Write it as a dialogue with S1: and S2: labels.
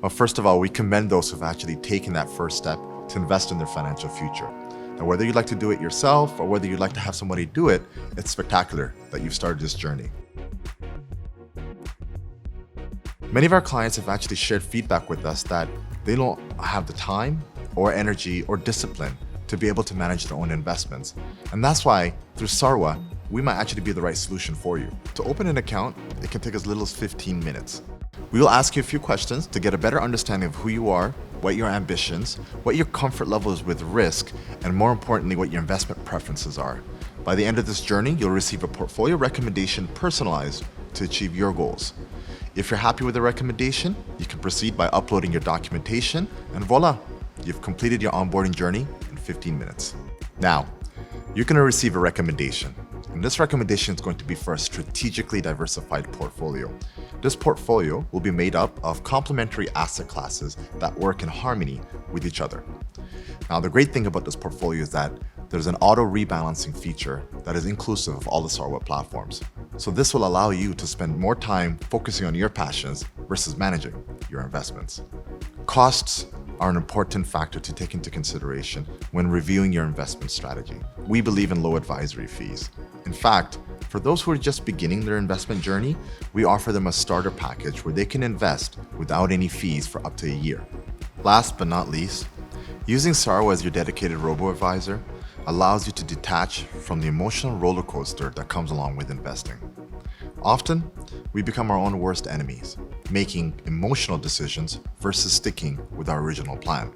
S1: Well, first of all, we commend those who've actually taken that first step to invest in their financial future. Now, whether you'd like to do it yourself or whether you'd like to have somebody do it, it's spectacular that you've started this journey. Many of our clients have actually shared feedback with us that they don't have the time or energy or discipline to be able to manage their own investments. And that's why, through Sarwa, we might actually be the right solution for you. To open an account, it can take as little as 15 minutes. We will ask you a few questions to get a better understanding of who you are, what your ambitions, what your comfort level is with risk, and more importantly, what your investment preferences are. By the end of this journey, you'll receive a portfolio recommendation personalized to achieve your goals. If you're happy with the recommendation, you can proceed by uploading your documentation, and voila, you've completed your onboarding journey in 15 minutes. Now, you're going to receive a recommendation. And this recommendation is going to be for a strategically diversified portfolio. This portfolio will be made up of complementary asset classes that work in harmony with each other. Now, the great thing about this portfolio is that there's an auto rebalancing feature that is inclusive of all the Sarwa platforms. So this will allow you to spend more time focusing on your passions versus managing your investments. Costs are an important factor to take into consideration when reviewing your investment strategy. We believe in low advisory fees. In fact, for those who are just beginning their investment journey, we offer them a starter package where they can invest without any fees for up to a year. Last but not least, using Sarwa as your dedicated robo-advisor allows you to detach from the emotional roller coaster that comes along with investing. Often, we become our own worst enemies, making emotional decisions versus sticking with our original plan.